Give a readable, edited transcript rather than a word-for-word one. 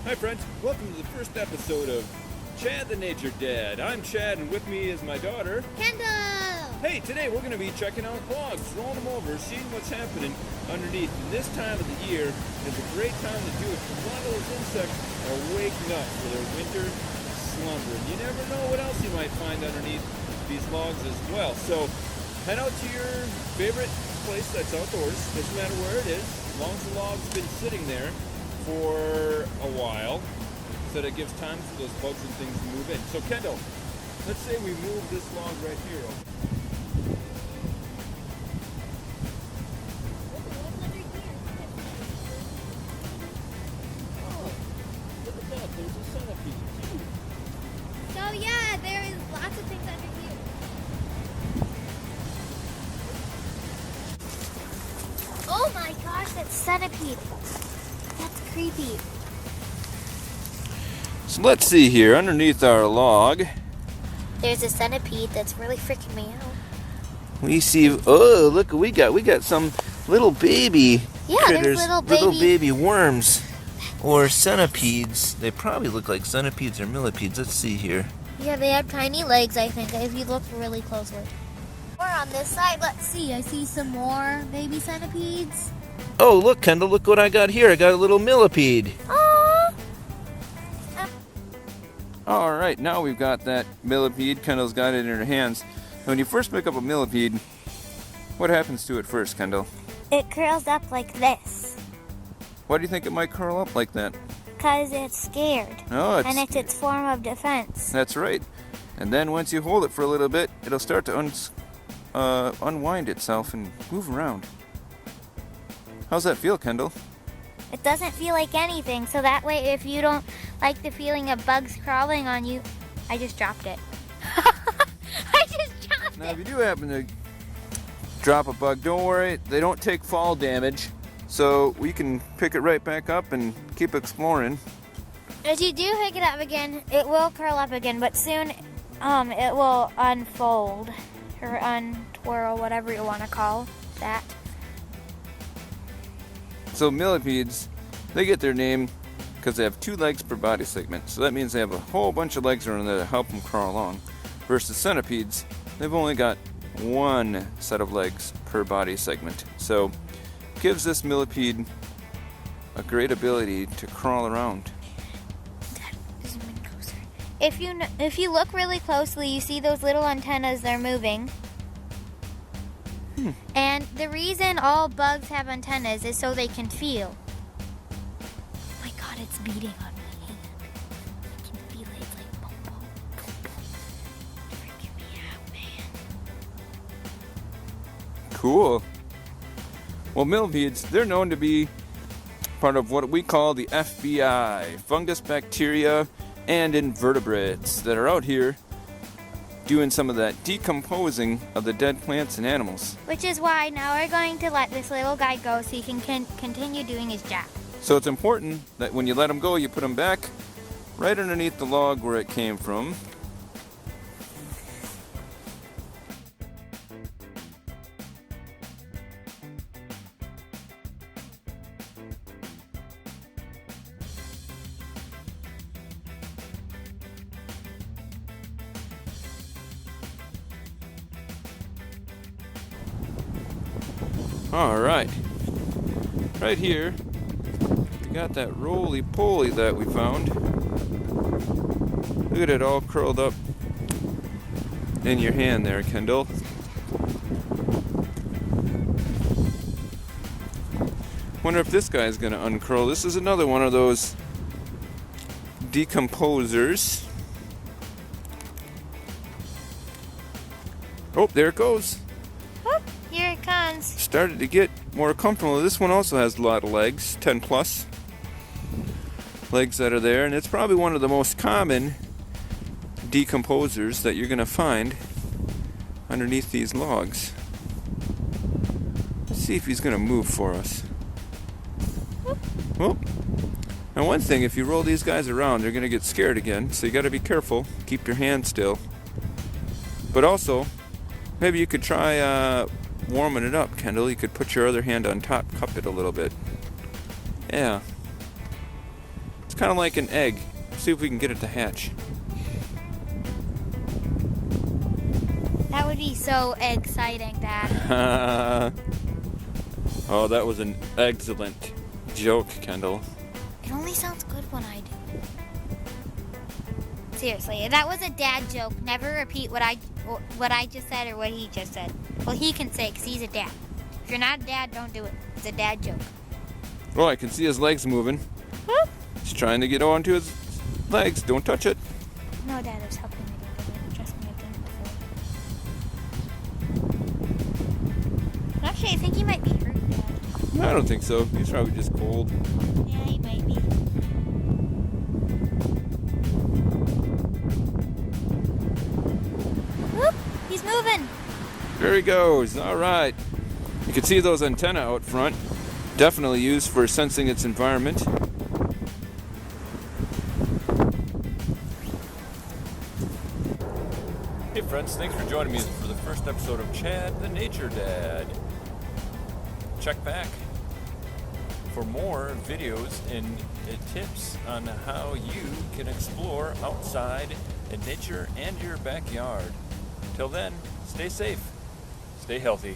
Hi friends, welcome to the first episode of Chad the Nature Dad. I'm Chad and with me is my daughter, Kendall! Hey, today we're going to be checking out logs, rolling them over, seeing what's happening underneath. And this time of the year is a great time to do it because a lot of those insects are waking up for their winter slumber. And you never know what else you might find underneath these logs as well. So head out to your favorite place that's outdoors, doesn't matter where it is, as long as the log's been sitting there for a while, so that it gives time for those bugs and things to move in. So Kendall, let's say we move this log right here over. Oh, look at that, there's a centipede too. So yeah, there is lots of things under here. Oh my gosh, that's centipede. That's creepy. So let's see here, underneath our log, There's a centipede that's really freaking me out. we see, oh, look what we got. We got some little baby critters, there's little baby worms, or centipedes. They probably look like centipedes or millipedes. Let's see here. Yeah, they have tiny legs, I think, if you look really closely. Or on this side, let's see. I see some more baby centipedes. Oh, look, Kendall, look what I got here. I got a little millipede. Aww. All right, now we've got that millipede. Kendall's got it in her hands. When you first pick up a millipede, what happens to it first, Kendall? It curls up like this. Why do you think it might curl up like that? Because it's scared. Oh, And it's its form of defense. That's right. And then once you hold it for a little bit, it'll start to unwind itself and move around. How's that feel, Kendall? It doesn't feel like anything, so that way if you don't like the feeling of bugs crawling on you, I just dropped it. I just dropped Now, if it. you do happen to drop a bug, don't worry. They don't take fall damage. So we can pick it right back up and keep exploring. As you do pick it up again, it will curl up again, but soon it will unfold or untwirl, whatever you want to call that. So millipedes, they get their name because they have 2 legs per body segment. So that means they have a whole bunch of legs around there to help them crawl along. Versus centipedes, they've only got 1 set of legs per body segment. So gives this millipede a great ability to crawl around. Zoom in closer. If you look really closely, you see those little antennas. They're moving. And the reason all bugs have antennas is so they can feel. Oh my god, it's beating on my hand. I can feel it. It's like boom, boom, boom, boom. Freaking me out, man. Cool. Well, millipedes, they're known to be part of what we call the FBI, fungus, bacteria, and invertebrates that are out here doing some of that decomposing of the dead plants and animals. Which is why now we're going to let this little guy go so he can continue doing his job. So it's important that when you let him go, you put him back right underneath the log where it came from. All right, right here, we got that roly-poly that we found. Look at it all curled up in your hand there, Kendall. Wonder if this guy's gonna uncurl. This is another one of those decomposers. Oh, there it goes. Whoop, here it comes. Started to get more comfortable. This one also has a lot of legs, 10 plus legs that are there, and it's probably one of the most common decomposers that you're going to find underneath these logs. Let's see if he's going to move for us. Well, now one thing, if you roll these guys around, they're going to get scared again, so you got to be careful. Keep your hand still. But also, maybe you could try warming it up, Kendall. You could put your other hand on top, cup it a little bit. Yeah. It's kind of like an egg. See if we can get it to hatch. That would be so exciting, Dad. Oh, that was an excellent joke, Kendall. It only sounds good when I do. Seriously, that was a dad joke. Never repeat what I just said or what he just said. Well, he can say because he's a dad. If you're not a dad, don't do it. It's a dad joke. Oh, I can see his legs moving. Whoop. He's trying to get onto his legs. Don't touch it. No, Dad is helping me do it. Trust me, I've done it before. Actually, I think he might be hurt, Dad. No, I don't think so. He's probably just cold. Yeah, he might be. Whoop! He's moving. There he goes. All right. You can see those antennae out front. Definitely used for sensing its environment. Hey friends, thanks for joining me for the first episode of Chad the Nature Dad. Check back for more videos and tips on how you can explore outside in nature and your backyard. Till then, stay safe, stay healthy.